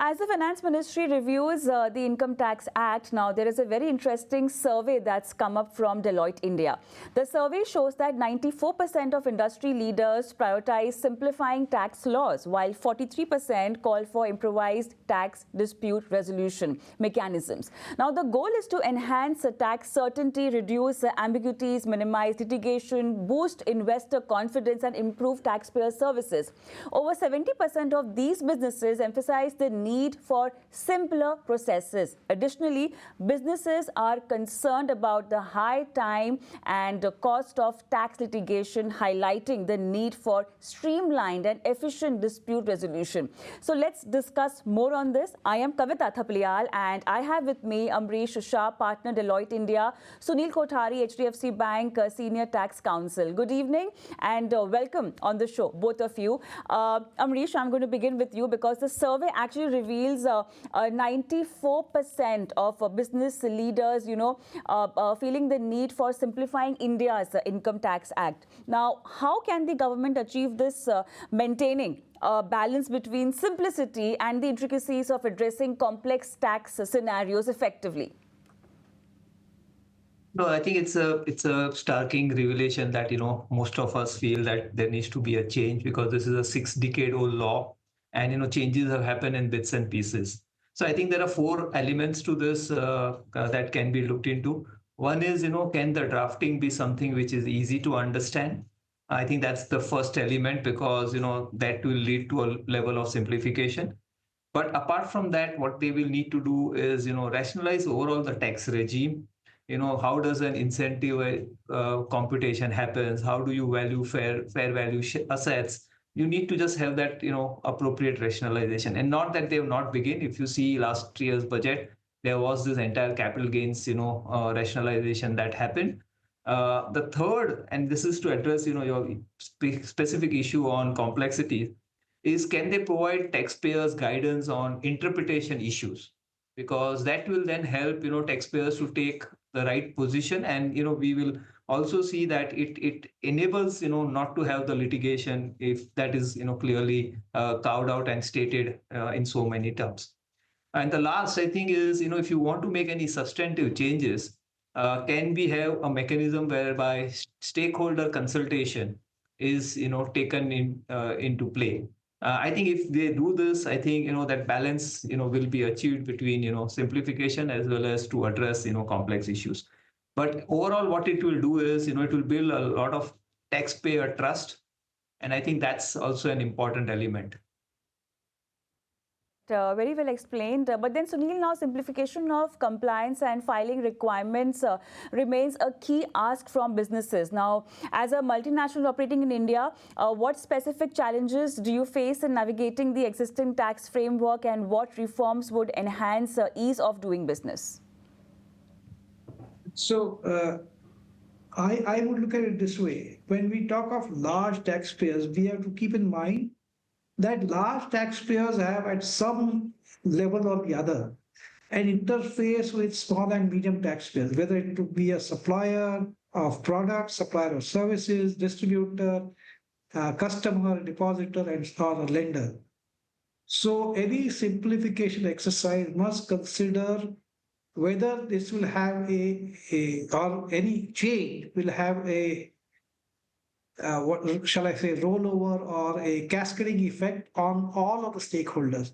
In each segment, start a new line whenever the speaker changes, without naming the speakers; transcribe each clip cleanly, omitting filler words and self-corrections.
As the Finance Ministry reviews the Income Tax Act, now there is a very interesting survey that's come up from Deloitte India. The survey shows that 94% of industry leaders prioritize simplifying tax laws, while 43% call for improvised tax dispute resolution mechanisms. Now, the goal is to enhance tax certainty, reduce ambiguities, minimize litigation, boost investor confidence, and improve taxpayer services. Over 70% of these businesses emphasize the need for simpler processes. Additionally, businesses are concerned about the high time and cost of tax litigation, highlighting the need for streamlined and efficient dispute resolution. So let's discuss more on this. I am Kavita Thapalial and I have with me Amrish Shah, partner Deloitte India, Sunil Kothari, HDFC Bank, Senior Tax Counsel. Good evening and welcome on the show, both of you. Amrish, I'm going to begin with you because the survey actually reveals 94% of business leaders, feeling the need for simplifying India's Income Tax Act. Now, how can the government achieve this, maintaining balance between simplicity and the intricacies of addressing complex tax scenarios effectively?
No, I think it's a starking revelation that most of us feel that there needs to be a change because this is a 6-decade-old law, and changes have happened in bits and pieces. So I think there are 4 elements to this that can be looked into. One is can the drafting be something which is easy to understand? I think that's the first element because that will lead to a level of simplification. But apart from that, what they will need to do is rationalize overall the tax regime. How does an incentive computation happens? How do you value fair value assets? You need to just have that appropriate rationalization, and not that they have not begun. If you see last year's budget, there was this entire capital gains rationalization that happened. The third, and this is to address your specific issue on complexity, is can they provide taxpayers guidance on interpretation issues, because that will then help taxpayers to take the right position, and we will also see that it enables not to have the litigation if that is clearly carved out and stated in so many terms. And the last, I think, is if you want to make any substantive changes, can we have a mechanism whereby stakeholder consultation is taken into play? I think if they do this, I think that balance will be achieved between simplification as well as to address complex issues. But overall, what it will do is it will build a lot of taxpayer trust, and I think that's also an important element.
Very well explained. But then, Sunil, now simplification of compliance and filing requirements remains a key ask from businesses. Now, as a multinational operating in India, what specific challenges do you face in navigating the existing tax framework, and what reforms would enhance ease of doing business?
So, I would look at it this way. When we talk of large taxpayers, we have to keep in mind that large taxpayers have at some level or the other an interface with small and medium taxpayers, whether it would be a supplier of products, supplier of services, distributor, customer, depositor, and or a lender. So any simplification exercise must consider whether this will have or any change will have a what shall I say, rollover or a cascading effect on all of the stakeholders.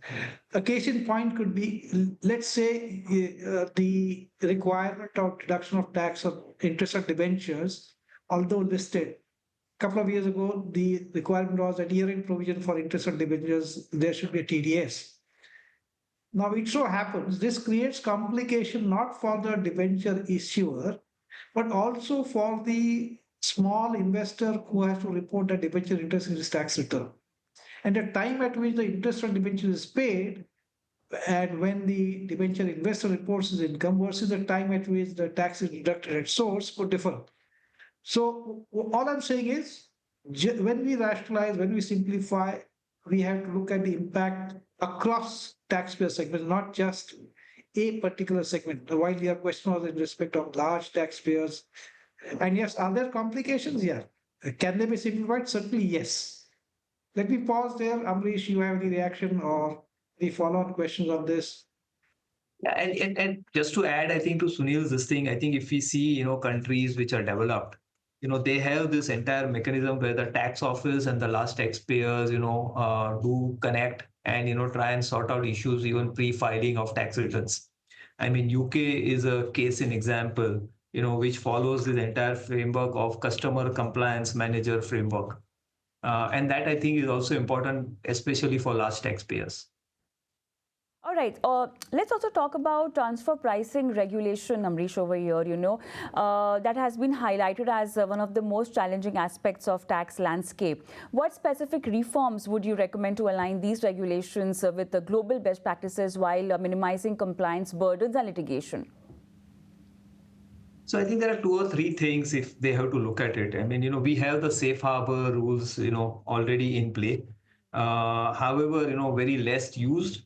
A case in point could be, let's say, the requirement of deduction of tax on interest on debentures, although listed. A couple of years ago, the requirement was that year-end provision for interest on debentures, there should be a TDS. Now, it so happens this creates complication not for the debenture issuer, but also for the small investor who has to report the debenture interest in his tax return. And the time at which the interest on debenture is paid, and when the debenture investor reports his income versus the time at which the tax is deducted at source would differ. So all I'm saying is, when we rationalize, when we simplify, we have to look at the impact across taxpayer segments, not just a particular segment. While your question was in respect of large taxpayers, and yes, are there complications? Yeah. Can they be simplified? Certainly, yes. Let me pause there. Amrish, you have any reaction or Any follow-on questions on this?
Yeah, and just to add, I think to Sunil's this thing, I think if we see, countries which are developed, they have this entire mechanism where the tax office and the last taxpayers, do connect and, try and sort out issues even pre-filing of tax returns. I mean, UK is a case in example, which follows this entire framework of customer compliance manager framework. And that I think is also important, especially for large taxpayers.
All right. Let's also talk about transfer pricing regulation, Amrish, over here. That has been highlighted as one of the most challenging aspects of tax landscape. What specific reforms would you recommend to align these regulations with the global best practices while minimizing compliance burdens and litigation?
So I think there are two or three things if they have to look at it. I mean, we have the safe harbor rules, already in play. However, very less used.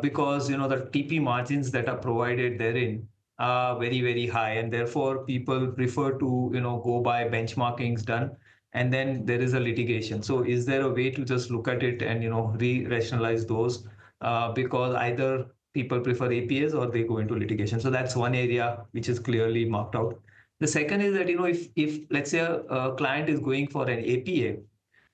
Because the TP margins that are provided therein are very, very high, and therefore people prefer to go by benchmarkings done, and then there is a litigation. So is there a way to just look at it and re-rationalize those? Because either people prefer APAs or they go into litigation. So that's one area which is clearly marked out. The second is that if let's say a client is going for an APA,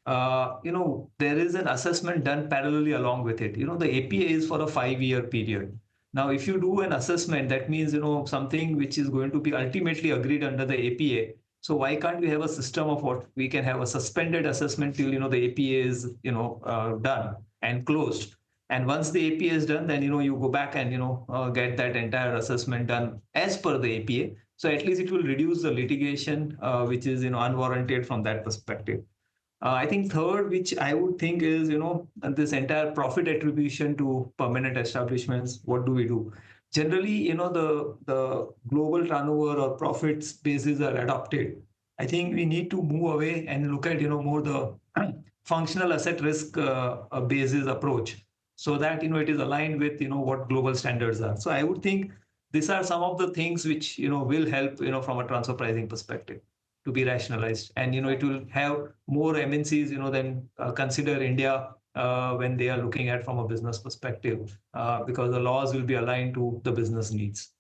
there is an assessment done parallelly along with it. The APA is for a 5-year period. Now, if you do an assessment, that means, something which is going to be ultimately agreed under the APA. So why can't we have a system of what we can have a suspended assessment till, the APA is, done and closed. And once the APA is done, then, you go back and, get that entire assessment done as per the APA. So at least it will reduce the litigation, which is, unwarranted from that perspective. I think third, which I would think is, this entire profit attribution to permanent establishments. What do we do? Generally, the global turnover or profits bases are adopted. I think we need to move away and look at, more the functional asset risk basis approach, so that, it is aligned with, what global standards are. So I would think these are some of the things which, will help, from a transfer pricing perspective to be rationalized, and it will have more MNCs then consider India when they are looking at from a business perspective, because the laws will be aligned to the business needs.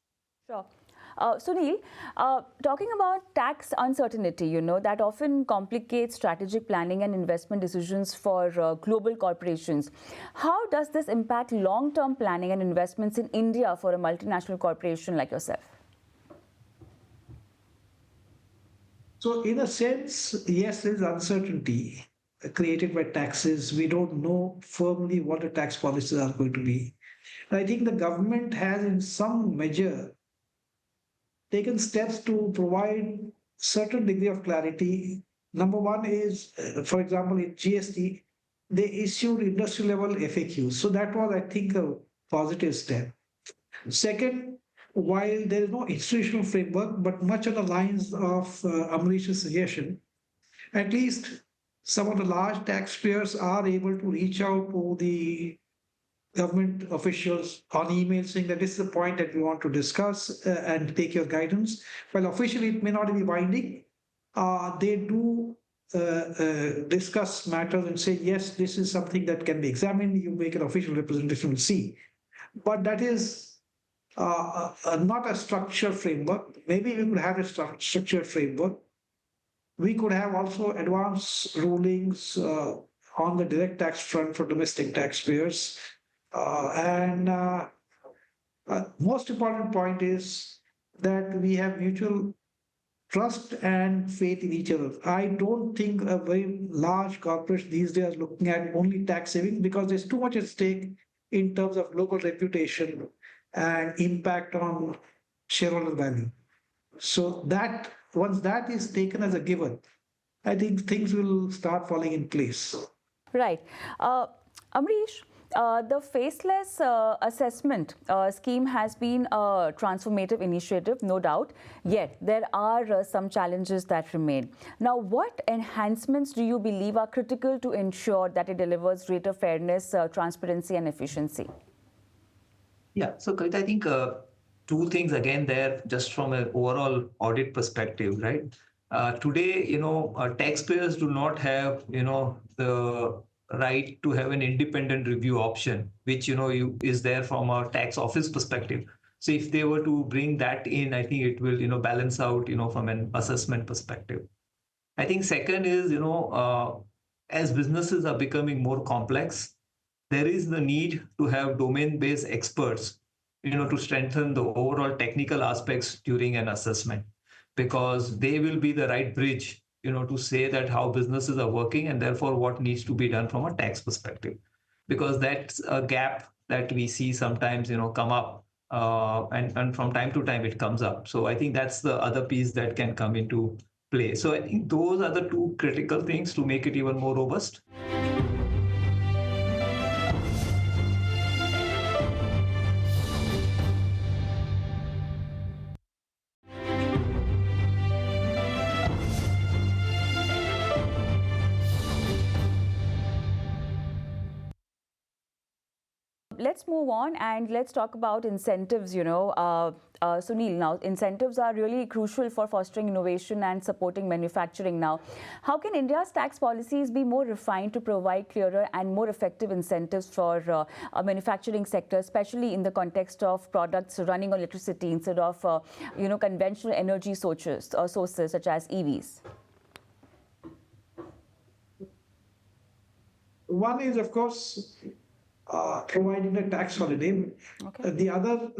Sure. Sunil, talking about tax uncertainty, that often complicates strategic planning and investment decisions for global corporations. How does this impact long-term planning and investments in India for a multinational corporation like yourself?
So in a sense, yes, there's uncertainty created by taxes. We don't know firmly what the tax policies are going to be. And I think the government has in some measure taken steps to provide certain degree of clarity. Number one is, for example, in GST, they issued industry level FAQs. So that was, I think, a positive step. Second, while there is no institutional framework, but much on the lines of Amrish's suggestion, at least some of the large taxpayers are able to reach out to the government officials on email saying that this is the point that we want to discuss and take your guidance. While officially it may not be binding, they do discuss matters and say, yes, this is something that can be examined. You make an official representation, we'll see. But that is not a structured framework. Maybe we could have a structured framework. We could have also advanced rulings on the direct tax front for domestic taxpayers. Most important point is that we have mutual trust and faith in each other. I don't think a very large corporation these days looking at only tax saving, because there's too much at stake in terms of global reputation and impact on shareholder value. So that once that is taken as a given, I think things will start falling in place.
Right. Amrish, the faceless assessment scheme has been a transformative initiative, no doubt, yet there are some challenges that remain. Now, what enhancements do you believe are critical to ensure that it delivers greater fairness, transparency and efficiency?
Yeah, so Kavita, I think two things again there, just from an overall audit perspective, right? Today, taxpayers do not have, the right to have an independent review option, which is there from a tax office perspective. So if they were to bring that in, I think it will balance out from an assessment perspective. I think second is as businesses are becoming more complex, there is the need to have domain-based experts to strengthen the overall technical aspects during an assessment, because they will be the right bridge to say that how businesses are working and therefore what needs to be done from a tax perspective, because that's a gap that we see sometimes come up, and from time to time it comes up. So I think that's the other piece that can come into play. So I think those are the two critical things to make it even more robust.
Let's move on and let's talk about incentives. Sunil, now incentives are really crucial for fostering innovation and supporting manufacturing now. How can India's tax policies be more refined to provide clearer and more effective incentives for manufacturing sector, especially in the context of products running on electricity instead of conventional energy sources such as EVs?
One is, of course, providing a tax holiday.
Okay.
The other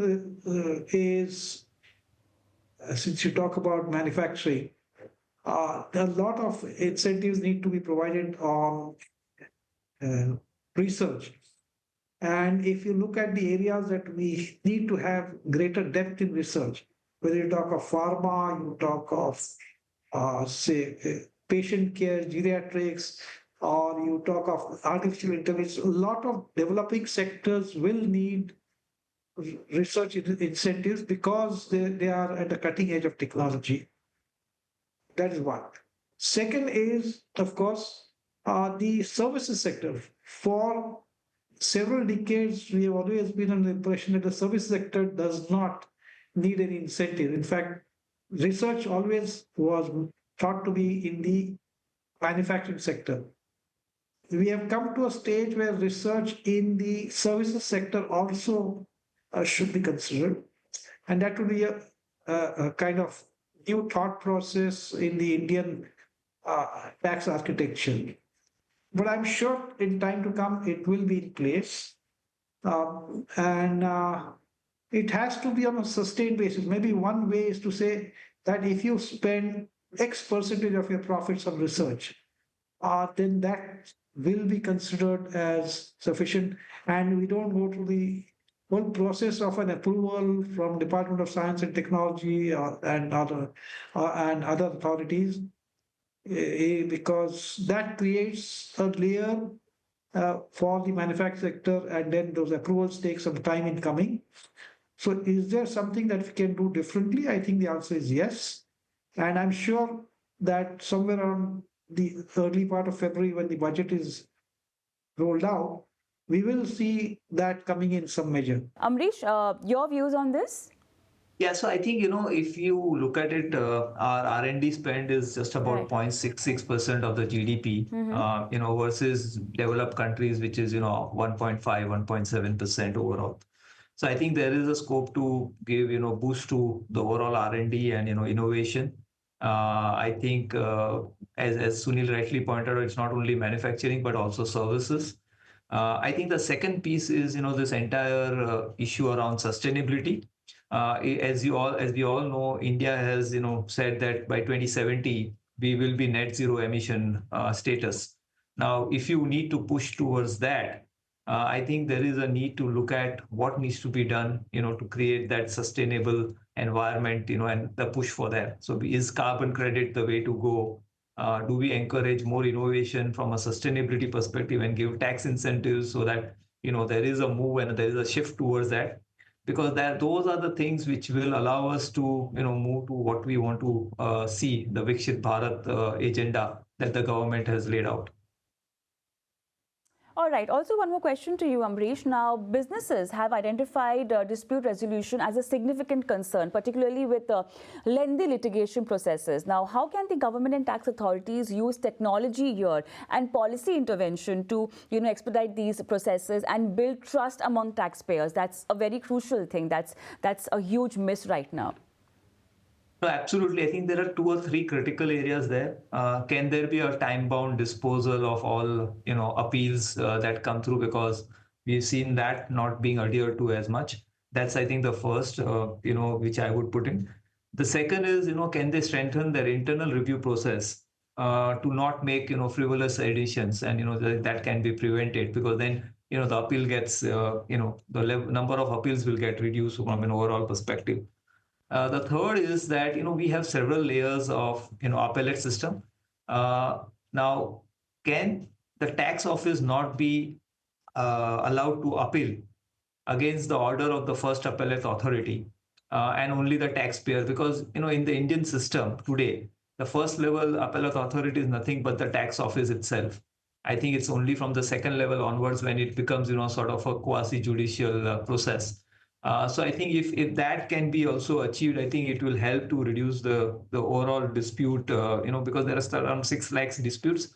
is, since you talk about manufacturing, a lot of incentives need to be provided on research. And if you look at the areas that we need to have greater depth in research, whether you talk of pharma, you talk of, say, patient care, geriatrics, or you talk of artificial intelligence, a lot of developing sectors will need research incentives because they are at the cutting edge of technology. That is one. Second is, of course, the services sector. For several decades, we have always been under the impression that the service sector does not need any incentive. In fact, research always was thought to be in the manufacturing sector. We have come to a stage where research in the services sector also should be considered. And that would be a kind of new thought process in the Indian tax architecture. But I'm sure in time to come, it will be in place. And it has to be on a sustained basis. Maybe one way is to say that if you spend X percentage of your profits on research, then that will be considered as sufficient, and we don't go through the whole process of an approval from Department of Science and Technology and other authorities, because that creates a layer for the manufacturing sector, and then those approvals take some time in coming. So is there something that we can do differently? I think the answer is yes. And I'm sure that somewhere around the early part of February, when the budget is rolled out, we will see that coming in some measure.
Amrish, your views on this?
Yeah, so I think, if you look at it, our R&D spend is just about 0.66% of the GDP, versus developed countries, which is, 1.5, 1.7% overall. So I think there is a scope to give, boost to the overall R&D and, innovation. I think, as Sunil rightly pointed out, it's not only manufacturing, but also services. I think the second piece is, this entire issue around sustainability. As we all know, India has, said that by 2070, we will be net zero emission status. Now, if you need to push towards that, I think there is a need to look at what needs to be done, to create that sustainable environment, and the push for that. So is carbon credit the way to go? Do we encourage more innovation from a sustainability perspective and give tax incentives so that, there is a move and there is a shift towards that? Because those are the things which will allow us to, move to what we want to see, the Viksit Bharat agenda that the government has laid out.
All right. Also, one more question to you, Amrish. Now, businesses have identified dispute resolution as a significant concern, particularly with lengthy litigation processes. Now, how can the government and tax authorities use technology here and policy intervention to, expedite these processes and build trust among taxpayers? That's a very crucial thing. That's a huge miss right now.
No, absolutely. I think there are 2 or 3 critical areas there. Can there be a time-bound disposal of all, appeals that come through, because we've seen that not being adhered to as much. That's, I think, the first, which I would put in. The second is, can they strengthen their internal review process to not make, frivolous additions, and that can be prevented, because then, the appeal gets, the number of appeals will get reduced from an overall perspective. The third is that we have several layers of appellate system. Now, can the tax office not be allowed to appeal against the order of the first appellate authority and only the taxpayer? Because in the Indian system today, the first level appellate authority is nothing but the tax office itself. I think it's only from the second level onwards when it becomes sort of a quasi judicial process. So I think if that can be also achieved, I think it will help to reduce the overall dispute, because there are around 6 lakhs disputes.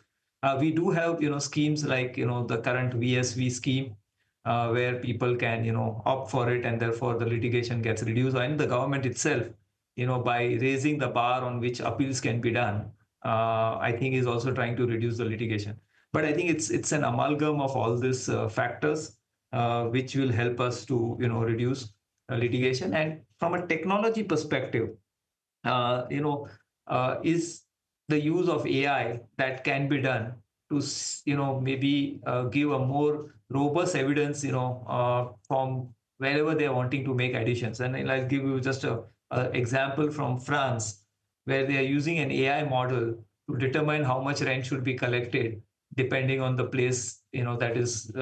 We do have, schemes like, the current VSV scheme, where people can, opt for it, and therefore the litigation gets reduced. And the government itself, by raising the bar on which appeals can be done, I think is also trying to reduce the litigation. But I think it's an amalgam of all these factors which will help us to reduce litigation. And from a technology perspective, is the use of AI that can be done to maybe give a more robust evidence from wherever they are wanting to make additions. And I'll give you just a example from France, where they are using an AI model to determine how much rent should be collected depending on the place that is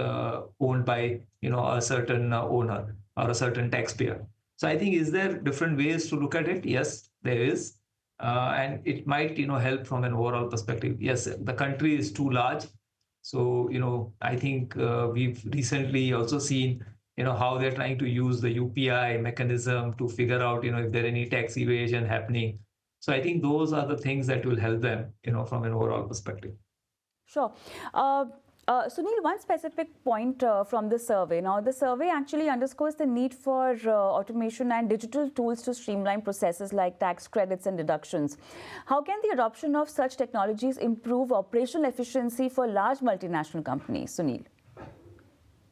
owned by a certain owner or a certain taxpayer. So I think, is there different ways to look at it? Yes, there is, and it might help from an overall perspective. Yes, the country is too large, so I think we've recently also seen how they're trying to use the UPI mechanism to figure out if there any tax evasion happening. So I think those are the things that will help them from an overall perspective.
Sure. Sunil, one specific point from the survey. Now, the survey actually underscores the need for automation and digital tools to streamline processes like tax credits and deductions. How can the adoption of such technologies improve operational efficiency for large multinational companies, Sunil?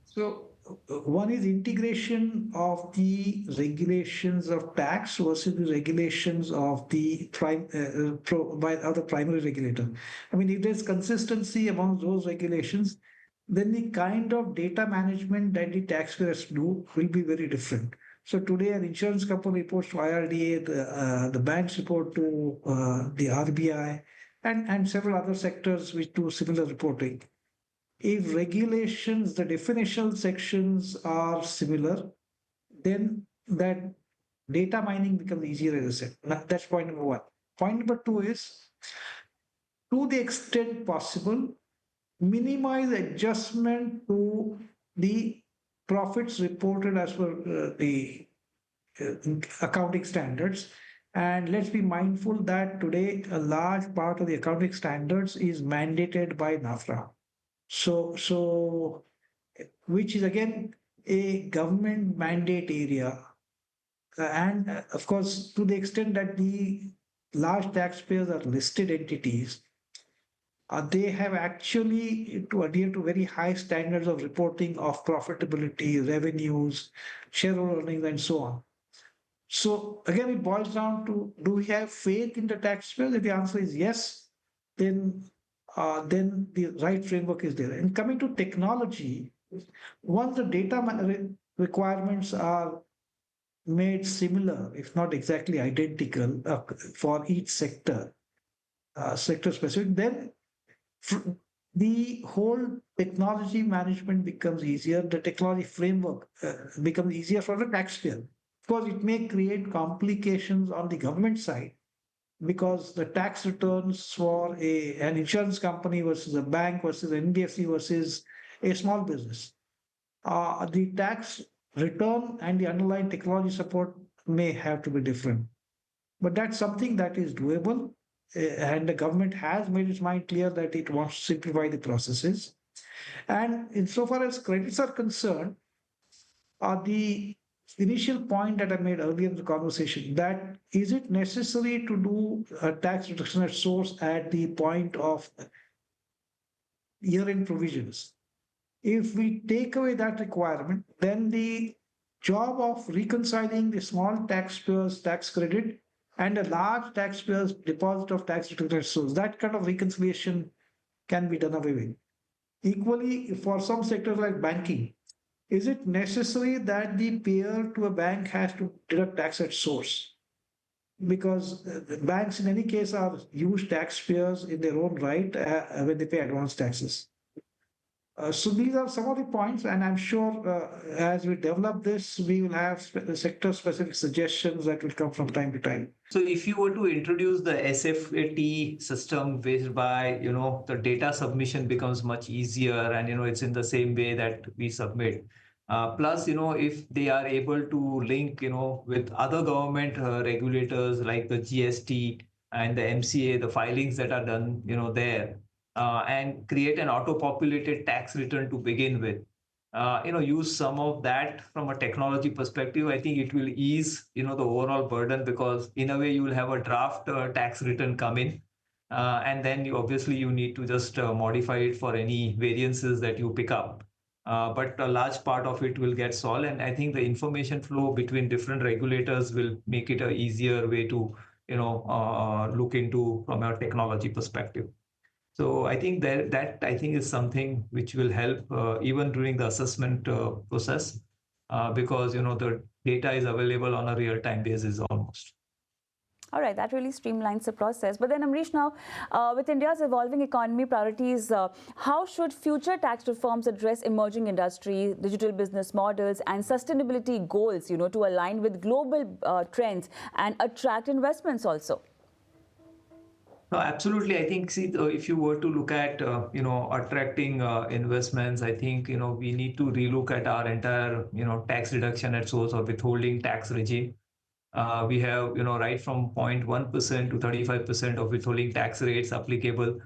So one is integration of the regulations of tax versus the regulations of the primary regulator. I mean, if there's consistency among those regulations, then the kind of data management that the taxpayers do will be very different. So today, an insurance company reports to IRDA, the banks report to the RBI, and several other sectors which do similar reporting. If regulations, the definitional sections are similar, then that data mining becomes easier, as I said. That's point number one. Point number two is, to the extent possible, minimize adjustment to the profits reported as per the accounting standards. And let's be mindful that today a large part of the accounting standards is mandated by NAFRA. So, which is again a government mandate area. And of course, to the extent that the large taxpayers are listed entities, they have actually to adhere to very high standards of reporting of profitability, revenues, shareholder earnings, and so on. So again, it boils down to, do we have faith in the taxpayers? If the answer is yes, then the right framework is there. And coming to technology, once the data requirements are made similar, if not exactly identical, for each sector specific, then the whole technology management becomes easier. The technology framework becomes easier for the taxpayer. Of course, it may create complications on the government side, because the tax returns for an insurance company versus a bank versus an NBFC versus a small business. The tax return and the underlying technology support may have to be different. But that's something that is doable. And the government has made its mind clear that it wants to simplify the processes. And insofar as credits are concerned, the initial point that I made earlier in the conversation, that is it necessary to do a tax reduction at source at the point of year-end provisions? If we take away that requirement, then the job of reconciling the small taxpayers' tax credit and a large taxpayer's deposit of tax return at source, that kind of reconciliation can be done away with. Equally, for some sectors like banking, is it necessary that the payer to a bank has to deduct tax at source? Because the banks, in any case, are huge taxpayers in their own right when they pay advance taxes. So these are some of the points, and I'm sure as we develop this, we will have sector-specific suggestions that will come from time to time.
So if you were to introduce the SFAT system whereby, the data submission becomes much easier and, it's in the same way that we submit. Plus, if they are able to link, with other government regulators like the GST and the MCA, the filings that are done, there, and create an auto-populated tax return to begin with. Use some of that from a technology perspective. I think it will ease, the overall burden, because in a way you will have a draft tax return come in, and then you need to just modify it for any variances that you pick up. But a large part of it will get solved, and I think the information flow between different regulators will make it an easier way to, look into from a technology perspective. So I think that I think is something which will help even during the assessment process, because the data is available on a real-time basis almost.
All right, that really streamlines the process. But then, Amrish, now with India's evolving economy priorities, how should future tax reforms address emerging industries, digital business models, and sustainability goals, to align with global trends and attract investments also?
No, absolutely. I think, if you were to look at, attracting investments, I think, we need to relook at our entire, tax reduction at source or withholding tax regime. We have, right from 0.1% to 35% of withholding tax rates applicable.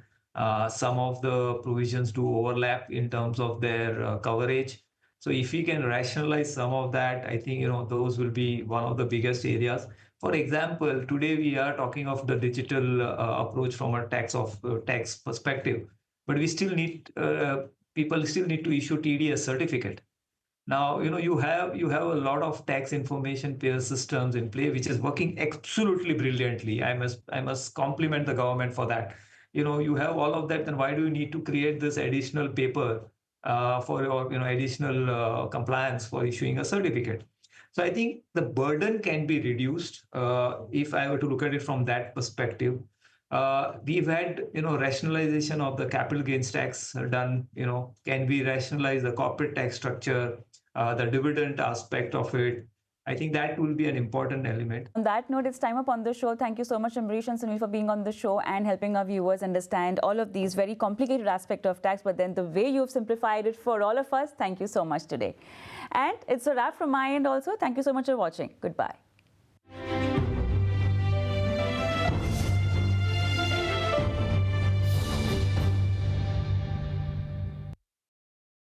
Some of the provisions do overlap in terms of their coverage. So if we can rationalize some of that, I think, those will be one of the biggest areas. For example, today we are talking of the digital approach from a tax perspective, but we still need people still need to issue TDS certificate. Now, you have a lot of tax information payer systems in play, which is working absolutely brilliantly. I must compliment the government for that. You have all of that, then why do you need to create this additional paper for your additional compliance for issuing a certificate? So I think the burden can be reduced if I were to look at it from that perspective. We've had rationalization of the capital gains tax done. Can we rationalize the corporate tax structure, the dividend aspect of it? I think that will be an important element.
On that note, it's time up on the show. Thank you so much, Amrish and Sunil, for being on the show and helping our viewers understand all of these very complicated aspects of tax, but then the way you've simplified it for all of us. Thank you so much today. And it's a wrap from my end also. Thank you so much for watching. Goodbye.